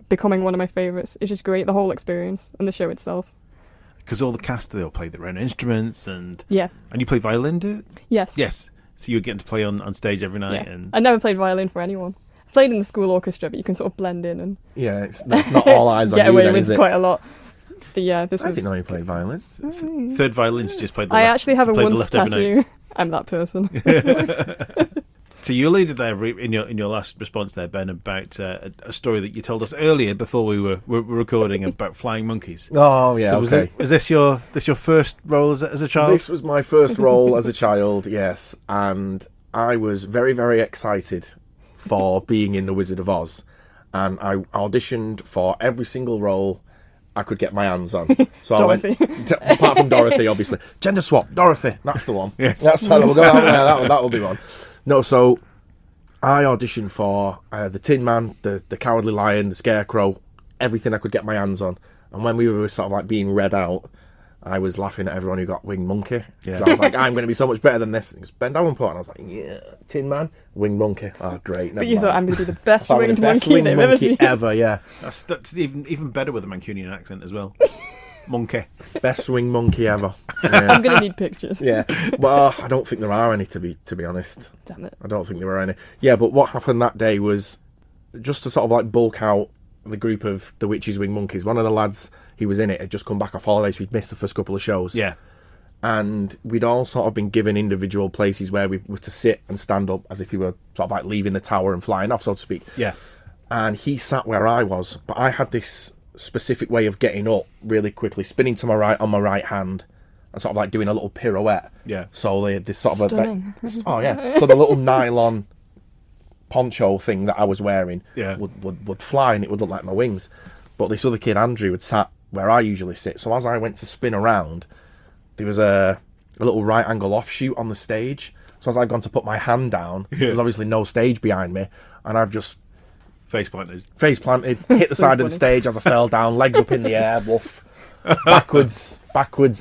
becoming one of my favourites. It's just great, the whole experience and the show itself. Because all the cast, they all played their own instruments, and Yeah. you play violin, do you? Yes. Yes. So you were getting to play on stage every night, and I never played violin for anyone. I played in the school orchestra, but you can sort of blend in and it's not all eyes on get you away then, with is it? quite a lot. But yeah, this I was. didn't know you played violin. third violinist just played. I actually have a played the once leftover tattoo. notes. I'm that person. So you alluded there in your last response there, Ben, about a story that you told us earlier before we were recording about flying monkeys. Oh yeah, So okay. was this your first role as a child? This was my first role as a child, yes, and I was very, very excited for being in The Wizard of Oz, and I auditioned for every single role I could get my hands on. So Dorothy. I went, apart from Dorothy, obviously. Gender swap, Dorothy, that's the one. Yes. That's fine, we'll go that will be one. No, so I auditioned for the Tin Man, the Cowardly Lion, the Scarecrow, everything I could get my hands on. And when we were sort of like being read out, I was laughing at everyone who got Winged Monkey. Yeah. 'Cause I was like, I'm going to be so much better than this. And it was Ben Davenport. And I was like, yeah, Tin Man, Winged Monkey. Oh, great. But you thought I'm going to be the best I'm winged the best monkey winged they've ever monkey seen. ever, yeah. That's even better with a Mancunian accent as well. Monkey. Best winged monkey ever. I'm Yeah. going to need pictures. Yeah. Well, I don't think there are any, to be honest. Damn it. I don't think there were any. Yeah, but what happened that day was just to sort of like bulk out the group of the Witch's Winged Monkeys. One of the lads who was in it had just come back off holiday, so he'd missed the first couple of shows. Yeah. And we'd all sort of been given individual places where we were to sit and stand up as if we were sort of like leaving the tower and flying off, so to speak. Yeah. And he sat where I was, but I had this specific way of getting up really quickly, spinning to my right on my right hand, and sort of like doing a little pirouette. Yeah. So this sort of Stunning. oh yeah. So the little nylon poncho thing that I was wearing would fly, and it would look like my wings. But this other kid, Andrew, had sat where I usually sit. So as I went to spin around, there was a little right angle offshoot on the stage. So as I've gone to put my hand down, there's obviously no stage behind me, and I've just Face planted, hit the side of the stage as I fell down, legs up in the air, woof, backwards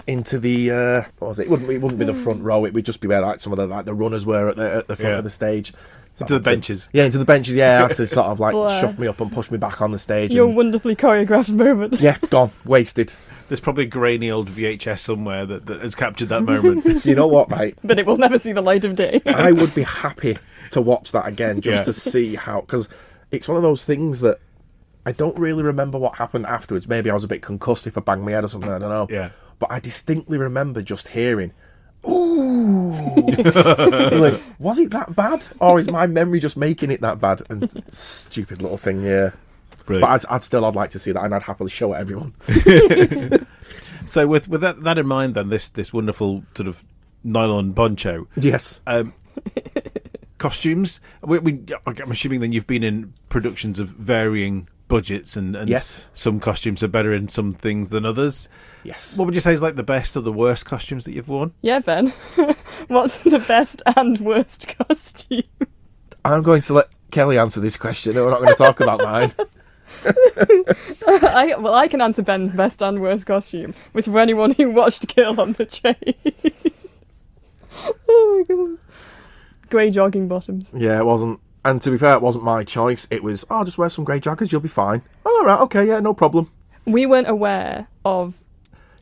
into the what was it? It wouldn't be the front row. It would just be where like some of the runners were at the front of the stage. So into the benches. Into the benches. Yeah, I had to sort of like Bless. shove me up and push me back on the stage. Your and, wonderfully choreographed moment. yeah, gone, wasted. There's probably a grainy old VHS somewhere that has captured that moment. You know what, mate? But it will never see the light of day. I would be happy to watch that again just Yeah. to see how, because it's one of those things that I don't really remember what happened afterwards. Maybe I was a bit concussed if I banged my head or something, I don't know. Yeah. But I distinctly remember just hearing, ooh. Like, was it that bad? Or is my memory just making it that bad? And stupid little thing, yeah. Brilliant. But I'd like to see that, and I'd happily show it everyone. So with that in mind, then this wonderful sort of nylon poncho. Yes. Costumes. I'm assuming then you've been in productions of varying budgets, and Yes. some costumes are better in some things than others. Yes. What would you say is like the best or the worst costumes that you've worn? Yeah, Ben. What's the best and worst costume? I'm going to let Kelly answer this question. We're not going to talk about mine. I can answer Ben's best and worst costume, which for anyone who watched Girl on the Train. Oh my god. Grey jogging bottoms. Yeah, it wasn't. And to be fair, it wasn't my choice. It was, just wear some grey joggers, you'll be fine. All right, okay, yeah, no problem. We weren't aware of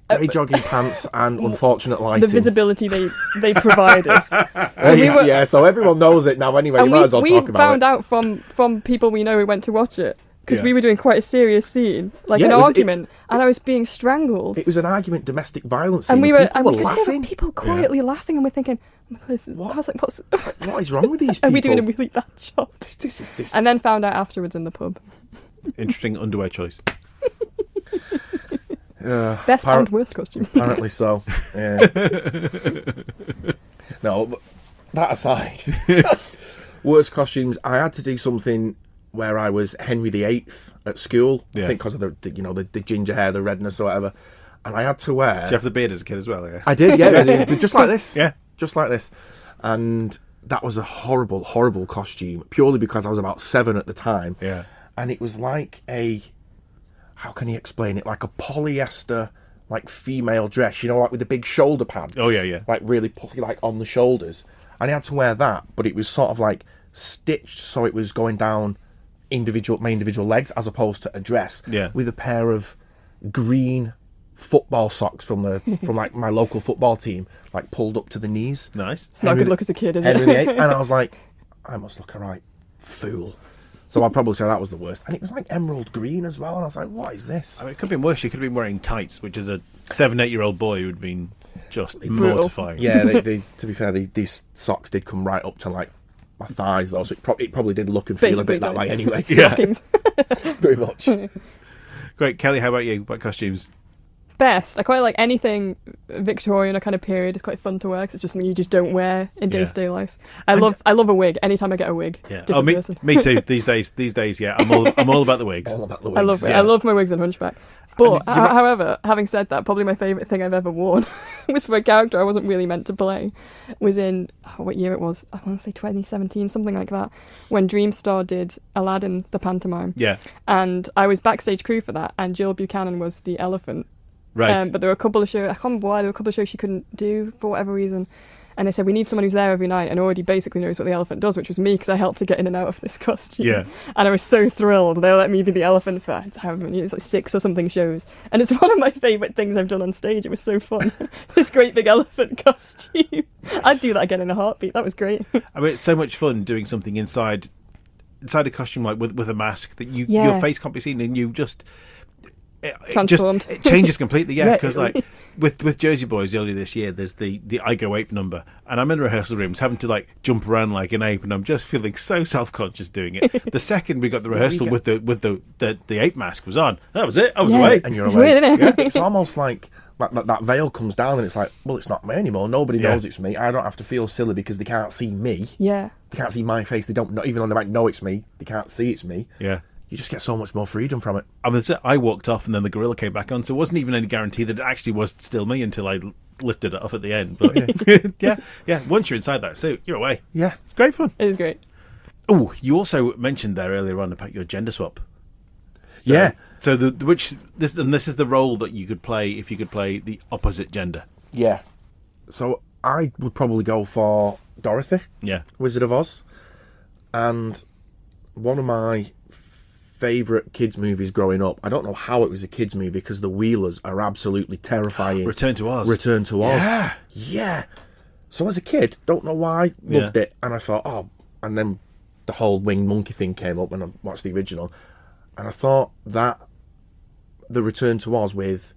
Grey jogging pants and unfortunate lighting. the visibility they provided. So everyone knows it now anyway. You And might as well we talk about found it. out from people we know who went to watch it, because Yeah. we were doing quite a serious scene, like Yeah, an it was- argument, and I was being strangled. It was an argument, domestic violence scene. And we and were, people were because there were laughing. people quietly laughing, and we're thinking, oh my God, What? I was like, what's... What is wrong with these people? Are we doing a really bad job? This is this. And then found out afterwards in the pub. Interesting underwear choice. Best and worst costume. Apparently so. Yeah. No, but that aside, worst costumes. I had to do something where I was Henry VIII at school. Yeah. I think because of the ginger hair, the redness or whatever. And I had to wear. Did you have the beard as a kid as well? Yeah. I did, yeah, just like this. Yeah. Just like this. And that was a horrible, horrible costume, purely because I was about 7 at the time. Yeah. And it was like how can you explain it? Like a polyester, like female dress, like with the big shoulder pads. Oh, yeah, yeah. Like really puffy, like on the shoulders. And I had to wear that, but it was sort of like stitched, so it was going down my individual legs as opposed to a dress. Yeah. With a pair of green football socks from like my local football team, like pulled up to the knees. Nice. It's not a good look as a kid, is Henry it? VIII, and I was like, I must look a right fool. So I'd probably say that was the worst. And it was like emerald green as well, and I was like, what is this? I mean, it could have been worse. You could have been wearing tights, which as a 7-8-year-old boy would have been just Brutal. mortifying. Yeah, they to be fair, these socks did come right up to like my thighs though, so it probably did look and feel a bit that way anyway. Stockings. Very much. Great. Kelly, how about you? What costumes? Best. I quite like anything Victorian or kind of period. It's quite fun to wear 'cause it's just something you just don't wear in day-to-day life. I love a wig. Anytime I get a wig, Yeah. different person. Me too. These days, yeah. I'm all about the wigs. All about the wigs. I love it. Yeah. I love my wigs and Hunchback. But, however, having said that, probably my favourite thing I've ever worn was for a character I wasn't really meant to play. Was in, what year it was? I want to say 2017, something like that, when Dreamstar did Aladdin, the pantomime. Yeah. And I was backstage crew for that, and Jill Buchanan was the elephant. Right. But there were a couple of shows, I can't remember why, there were a couple of shows she couldn't do for whatever reason. And they said, we need someone who's there every night and already basically knows what the elephant does, which was me, because I helped to get in and out of this costume. Yeah. And I was so thrilled they let me be the elephant for however many, it's like 6 or something shows. And it's one of my favourite things I've done on stage. It was so fun. This great big elephant costume. I'd do that again in a heartbeat. That was great. I mean, it's so much fun doing something inside a costume, like with a mask that your face can't be seen, and you just... Transformed. It changes completely, because like with Jersey Boys earlier this year, there's the I Go Ape number, and I'm in the rehearsal rooms having to like jump around like an ape, and I'm just feeling so self-conscious doing it. The second we got the rehearsal with the ape mask was on, that was it. I was away, and you're It's away. weird, isn't it? It's almost like that veil comes down, and it's like, well, it's not me anymore. Nobody knows it's me. I don't have to feel silly because they can't see me. Yeah. They can't see my face. They don't know, even though they might know it's me. They can't see it's me. Yeah. You just get so much more freedom from it. I mean, I walked off, and then the gorilla came back on, so it wasn't even any guarantee that it actually was still me until I lifted it off at the end. But yeah. Once you're inside that suit, you're away. Yeah. It's great fun. It is great. Oh, you also mentioned there earlier on about your gender swap. So, Yeah. So this is the role that you could play if you could play the opposite gender. Yeah. So I would probably go for Dorothy, Yeah. Wizard of Oz. And one of my favourite kids' movies growing up, I don't know how it was a kids' movie because the Wheelers are absolutely terrifying. Return to Oz. Return to Oz. Yeah. Yeah. So as a kid, don't know why, loved it. And I thought, and then the whole winged monkey thing came up when I watched the original. And I thought that the Return to Oz with,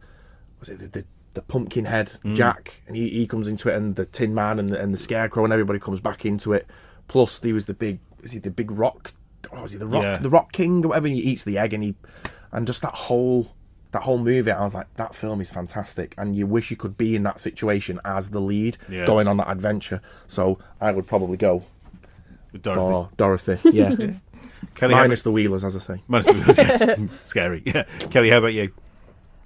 was it the pumpkin head Jack, and he comes into it, and the Tin Man and the Scarecrow, and everybody comes back into it. Plus there was the big rock, or was he the rock king or whatever, and he eats the egg, and just that whole movie, I was like, that film is fantastic, and you wish you could be in that situation as the lead, going on that adventure. So I would probably go With Dorothy. for Dorothy. Yeah. Kelly, Minus the Wheelers, as I say. minus the wheels, yes. Scary. Yeah. Kelly, how about you?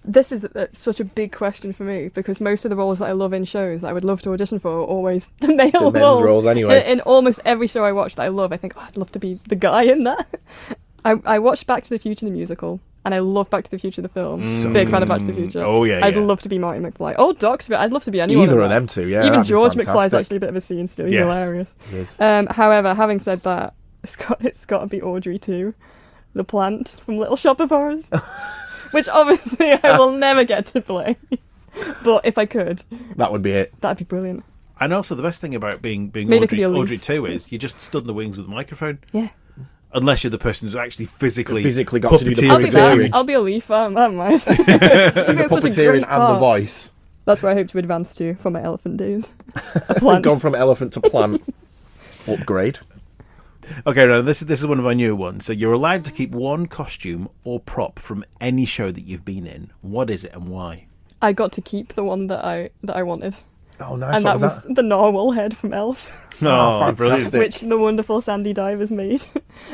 This is such a big question for me because most of the roles that I love in shows that I would love to audition for are always the male The men's roles. roles anyway. In almost every show I watch that I love, I think, I'd love to be the guy in that. I watched Back to the Future the musical, and I love Back to the Future the film. Big fan of Back to the Future. Oh, yeah, I'd yeah. love to be Marty McFly. Oh, Doctor, I'd love to be anyone. Either in of that. them two, yeah. Even that'd be George McFly's fantastic. actually a bit of a scene still. He's Yes. hilarious. He is. However, having said that, it's got to be Audrey too, the plant from Little Shop of Horrors, which obviously I will never get to play. But if I could, That would be it. that'd be brilliant. And also the best thing about being Maybe it could be a Audrey leaf. 2 is you just stood in the wings with a microphone. Yeah. Unless you're the person who's actually physically got to do the puppeteering. I'll be Puppeteering. that. I'll be a leaf. I don't mind. I think it's such a Puppeteering great and part. the voice. That's where I hope to advance to for my elephant days. A plant. Gone from elephant to plant. Upgrade. Okay, now this is one of our newer ones. So you're allowed to keep one costume or prop from any show that you've been in. What is it and why? I got to keep the one that I wanted, Oh, nice. and What that was the narwhal head from Elf, Oh, brilliant. fantastic. which the wonderful Sandy Divers made.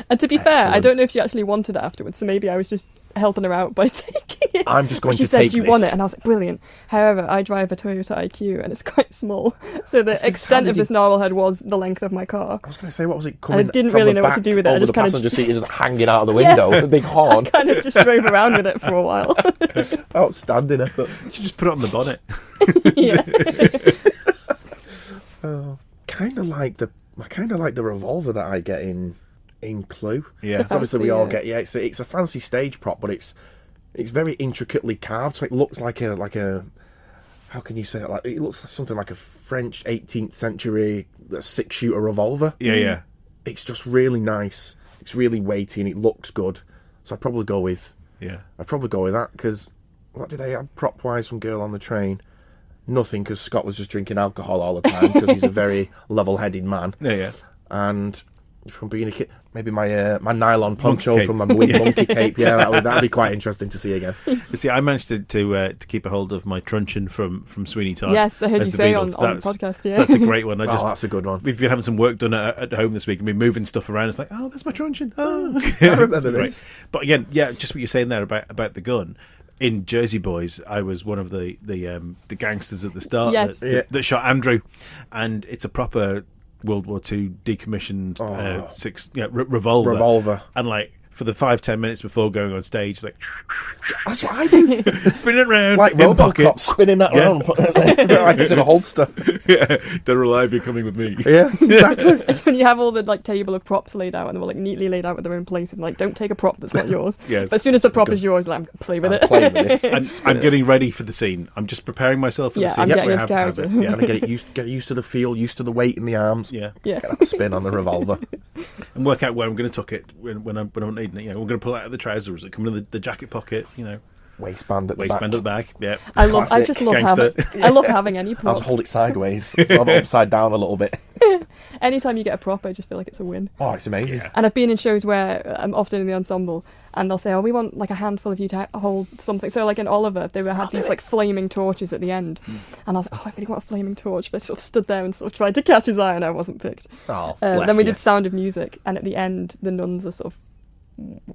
And to be fair, I Excellent. don't know if she actually wanted it afterwards, so maybe I was just helping her out by taking it. I'm just going But she to said, take "Do you this." want it?" And I was like, "Brilliant." However, I drive a Toyota IQ, and it's quite small, so the extent did of this narwhal head was the length of my car. I was going to say, what was it coming didn't from really the know what to back do with it. I over just the kinda- passenger seat is just hanging out of the Yes. window with a big horn. Kind of just drove around with it for a while. Outstanding effort. You should just put it on the bonnet. Yeah. Kind of like the revolver that I get in Clue. Yeah. So obviously we all Fancy, get it's a fancy stage prop, but it's It's very intricately carved, so it looks like a how can you say it? Like, it looks like something like a French 18th century 6-shooter revolver. Yeah. It's just really nice. It's really weighty and it looks good. So I'd probably go with that, because what did I have prop wise from Girl on the Train? Nothing, because Scott was just drinking alcohol all the time because he's a very level-headed man. Yeah. And from being a kid, maybe my nylon poncho Monkey from my monkey cape. Yeah, that'd be quite interesting to see again. You see, I managed to keep a hold of my truncheon from Sweeney Todd. Yes, I heard as you the say Beatles. on the podcast. Yeah, So that's a great one. That's a good one. We've been having some work done at home this week and been moving stuff around. It's like, oh, there's my truncheon. Oh, I remember this. But again, yeah, just what you're saying there about the gun. In Jersey Boys, I was one of the gangsters at the start that shot Andrew, and it's a proper World War II decommissioned revolver. And like for the 5-10 minutes before going on stage, like that's what I do. Spin it around like RoboCop, spinning that around, like it's in a holster. Yeah, dead or alive, you're coming with me. Yeah, exactly. It's when you have all the like table of props laid out and they're all like neatly laid out with their own place, and like don't take a prop that's not yours. Yes. But as soon as the prop is yours, like play with it. Playing with this. I'm getting ready for the scene. I'm just preparing myself for the scene. I'm getting into character. Yeah. And get used to the feel, used to the weight in the arms. Yeah. Yeah. Get that spin on the revolver. And work out where I'm going to tuck it when I'm needing it. You know, we're going to pull it out of the trousers. Is it coming in the jacket pocket? You know, waistband at the back. Yeah. I Classic just love gangster. having any I'll prop. just hold it sideways, so I'm upside down a little bit. Anytime you get a prop, I just feel like it's a win. Oh, it's amazing. And I've been in shows where I'm often in the ensemble, and they'll say, "Oh, we want like a handful of you to hold something." So, like in Oliver, they had these like flaming torches at the end, and I was like, "Oh, I really want a flaming torch." But I sort of stood there and sort of tried to catch his eye, and I wasn't picked. Oh, then we did Sound of Music, and at the end, the nuns are sort of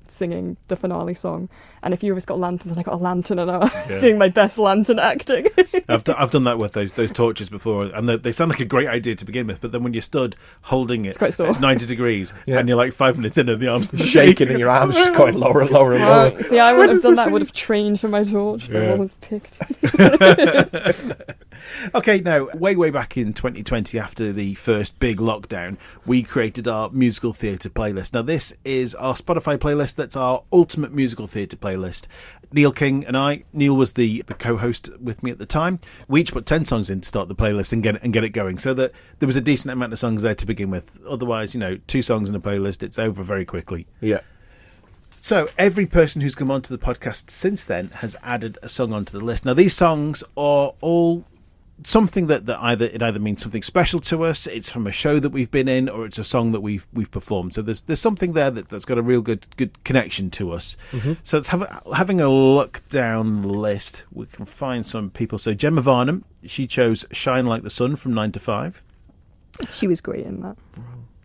singing the finale song, and a few of us got lanterns, and I got a lantern, and I was doing my best lantern acting. I've done that with those torches before, and they sound like a great idea to begin with, but then when you stood holding it at 90 degrees and you're like 5 minutes in and the arms shaking and your arms just going lower and lower and lower. See, I would have done that. I would have trained for my torch, but I wasn't picked. Okay, now, way back in 2020, after the first big lockdown, we created our musical theatre playlist. Now, this is our Spotify playlist. That's our ultimate musical theatre playlist. Neil King and I, Neil was the co-host with me at the time. We each put 10 songs in to start the playlist and get it going, so that there was a decent amount of songs there to begin with. Otherwise, 2 songs in a playlist, it's over very quickly. Yeah. So every person who's come onto the podcast since then has added a song onto the list. Now, these songs are all something that either means something special to us, it's from a show that we've been in, or it's a song that we've performed. So there's something there that's got a real good connection to us. Mm-hmm. So let's having a look down the list. We can find some people. So Gemma Varnum, she chose "Shine Like the Sun" from 9 to 5. She was great in that.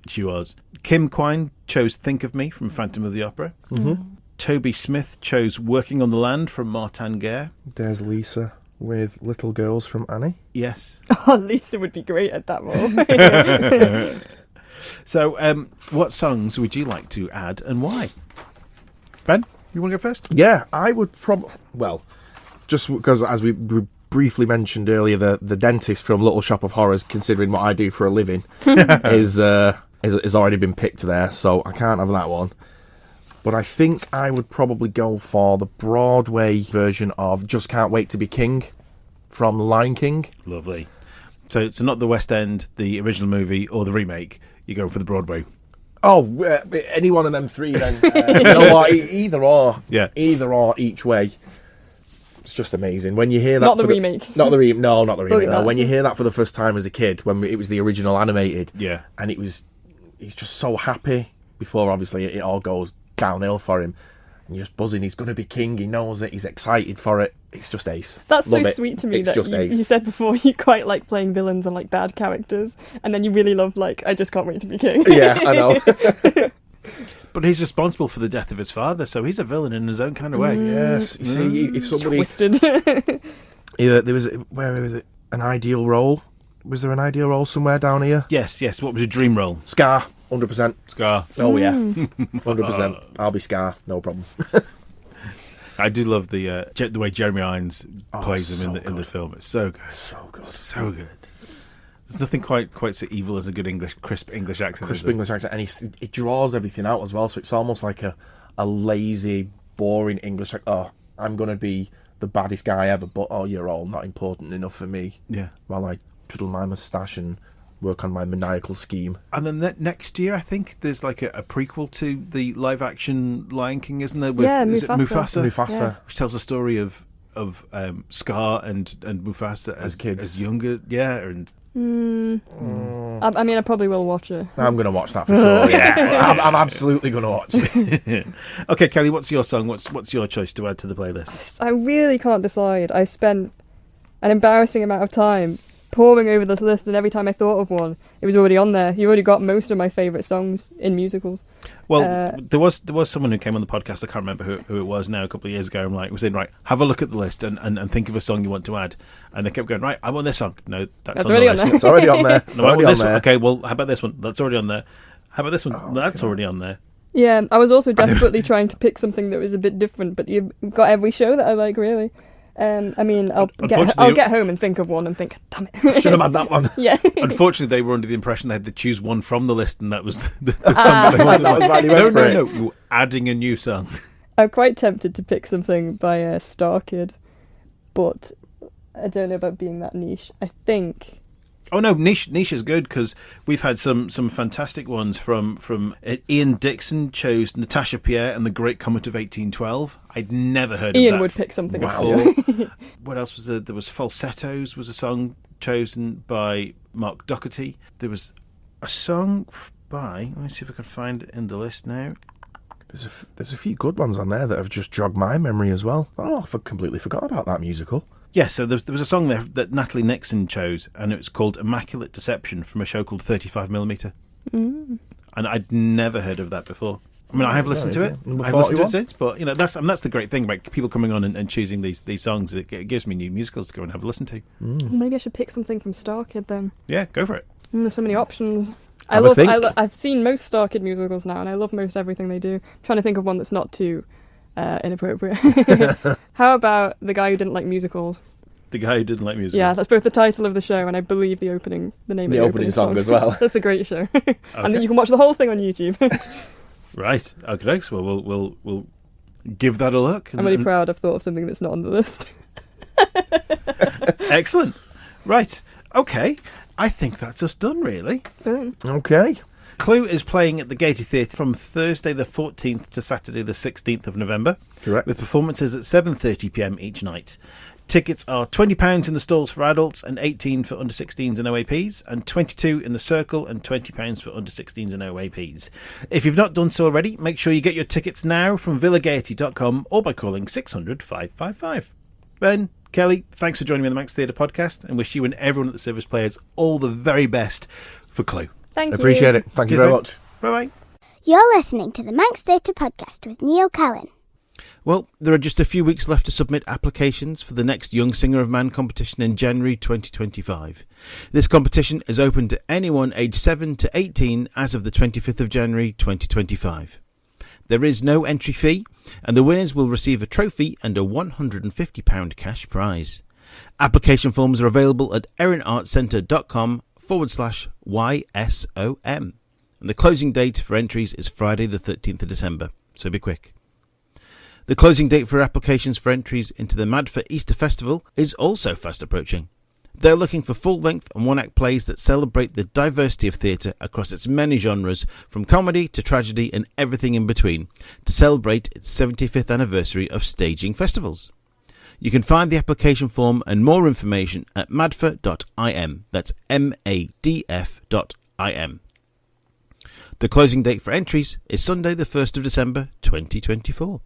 She was. Kim Quine chose "Think of Me" from Phantom of the Opera. Mm-hmm. Toby Smith chose "Working on the Land" from Martin Guerre. There's Lisa with "Little Girls" from Annie. Yes. Oh, Lisa would be great at that role. So, what songs would you like to add and why? Ben, you want to go first? Yeah, I would probably... Well, just because, as we briefly mentioned earlier, the dentist from Little Shop of Horrors, considering what I do for a living, is already been picked there, so I can't have that one. But I think I would probably go for the Broadway version of "Just Can't Wait to Be King" from Lion King. Lovely. So not the West End, the original movie, or the remake. You go for the Broadway. Oh, any one of them three then. You know what? Either or. Yeah. Either or each way. It's just amazing. When you hear that... Not the remake. No, not the remake. No. That. When you hear that for the first time as a kid, when it was the original animated. Yeah. And he's just so happy before, obviously, it all goes downhill for him, and you're just buzzing. He's going to be king. He knows it. He's excited for it. It's just ace. That's Love so it. sweet to me. It's That just ace. you said before you quite like playing villains and like bad characters, and then you really love like "I Just Can't Wait to Be King." Yeah, I know. But he's responsible for the death of his father, so he's a villain in his own kind of way. Yes. You see, if somebody... Twisted. Yeah, there was... Where was it? An ideal role? Was there an ideal role somewhere down here? Yes. What was your dream role? Scar. 100%. Scar. Oh, yeah. 100%. I'll be Scar. No problem. I do love the way Jeremy Irons plays him so in the film. It's so good. So good. There's nothing quite so evil as a good crisp English accent. Crisp English accent. And it draws everything out as well, so it's almost like a lazy, boring English accent. Oh, I'm going to be the baddest guy ever, but you're all not important enough for me. Yeah. While I twiddle my moustache and work on my maniacal scheme. And then next year, I think there's like a prequel to the live-action Lion King, isn't there? Is it Mufasa. Mufasa. Yeah. Which tells the story of Scar and Mufasa as kids. as younger, and I mean, I probably will watch it. I'm going to watch that for sure. Yeah, I'm absolutely going to watch it. Okay, Kelly, what's your song? What's your choice to add to the playlist? I really can't decide. I spent an embarrassing amount of time poring over this list, and every time I thought of one, it was already on there. You already got most of my favourite songs in musicals. Well, there was someone who came on the podcast. I can't remember who it was now. A couple of years ago, was saying, right, have a look at the list and think of a song you want to add. And they kept going, right, I want this song. No, that's already on there. It's already on there. No, I want this one. Okay, well, how about this one? That's already on there. How about this one? That's already on there. Yeah, I was also desperately trying to pick something that was a bit different, but you've got every show that I like, really. I mean, I'll get home and think of one and think, damn it. Should have had that one. Yeah. Unfortunately, they were under the impression they had to choose one from the list, and that was the song that they wanted. That was why they went for it. No, you were adding a new song. I'm quite tempted to pick something by Star Kid, but I don't know about being that niche. I think... Oh no, niche is good, because we've had some fantastic ones from Ian Dixon chose Natasha Pierre and the Great Comet of 1812. I'd never heard of that. Ian would pick something before. else. What else was there? There was Falsettos was a song chosen by Mark Doherty. There was a song by, let me see if I can find it in the list now. There's a few good ones on there that have just jogged my memory as well. Oh, I completely forgot about that musical. Yeah, so there was a song there that Natalie Nixon chose, and it was called Immaculate Deception from a show called 35mm. And I'd never heard of that before. I mean, I have listened to it. I've listened to it since, but that's the great thing about people coming on and choosing these songs. It gives me new musicals to go and have a listen to. Maybe I should pick something from Star Kid then. Yeah, go for it. There's so many options. Have a think. I've seen most Star Kid musicals now, and I love most everything they do. I'm trying to think of one that's not too inappropriate. How about The Guy Who Didn't Like Musicals? The Guy Who Didn't Like Musicals. Yeah, that's both the title of the show and I believe the name of the opening song as well. That's a great show. And then you can watch the whole thing on YouTube. Right. Okay, so we'll give that a look. I'm really proud I've thought of something that's not on the list. Excellent. Right. Okay. I think that's us done, really. Okay. Clue is playing at the Gaiety Theatre from Thursday the 14th to Saturday the 16th of November. Correct. With performances at 7:30pm each night. Tickets are £20 in the stalls for adults and £18 for under 16s and OAPs, and £22 in the circle and £20 for under 16s and OAPs. If you've not done so already, make sure you get your tickets now from villagaiety.com or by calling 600 555. Ben, Kelly, thanks for joining me on the Manx Theatre podcast, and wish you and everyone at the Service Players all the very best for Clue. Thank you. Appreciate it. Thank you very much. Bye-bye. You're listening to the Manx Theatre podcast with Neil Callan. Well, there are just a few weeks left to submit applications for the next Young Singer of Man competition in January 2025. This competition is open to anyone aged 7 to 18 as of the 25th of January 2025. There is no entry fee, and the winners will receive a trophy and a £150 cash prize. Application forms are available at erinartscentre.com/YSOM. And the closing date for entries is Friday the 13th of December, so be quick. The closing date for applications for entries into the Madford Easter Festival is also fast approaching. They're looking for full-length and one-act plays that celebrate the diversity of theatre across its many genres, from comedy to tragedy and everything in between, to celebrate its 75th anniversary of staging festivals. You can find the application form and more information at madford.im. That's MADF.im. The closing date for entries is Sunday the 1st of December 2024.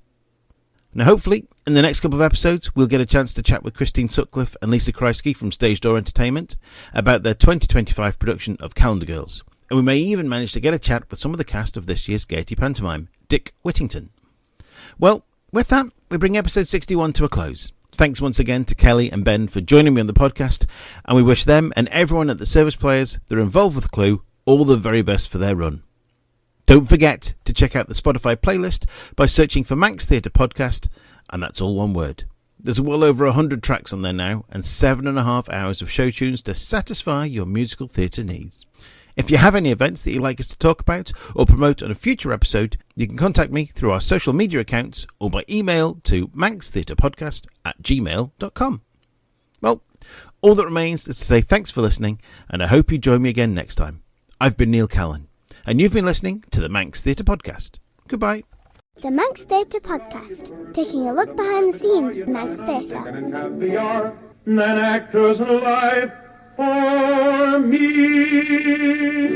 Now, hopefully, in the next couple of episodes, we'll get a chance to chat with Christine Sutcliffe and Lisa Kreisky from Stage Door Entertainment about their 2025 production of Calendar Girls. And we may even manage to get a chat with some of the cast of this year's Gaiety pantomime, Dick Whittington. Well, with that, we bring episode 61 to a close. Thanks once again to Kelly and Ben for joining me on the podcast, and we wish them and everyone at the Service Players that are involved with Clue all the very best for their run. Don't forget to check out the Spotify playlist by searching for Manx Theatre Podcast, and that's all one word. There's well over 100 tracks on there now, and 7.5 hours of show tunes to satisfy your musical theatre needs. If you have any events that you'd like us to talk about or promote on a future episode, You can contact me through our social media accounts or by email to manxtheatrepodcast@gmail.com. Well, all that remains is to say thanks for listening, and I hope you join me again next time. I've been Neil Callan, and you've been listening to the Manx Theatre Podcast. Goodbye. The Manx Theatre Podcast, taking a look behind the scenes of Manx Theatre. And happier than actors' life for me.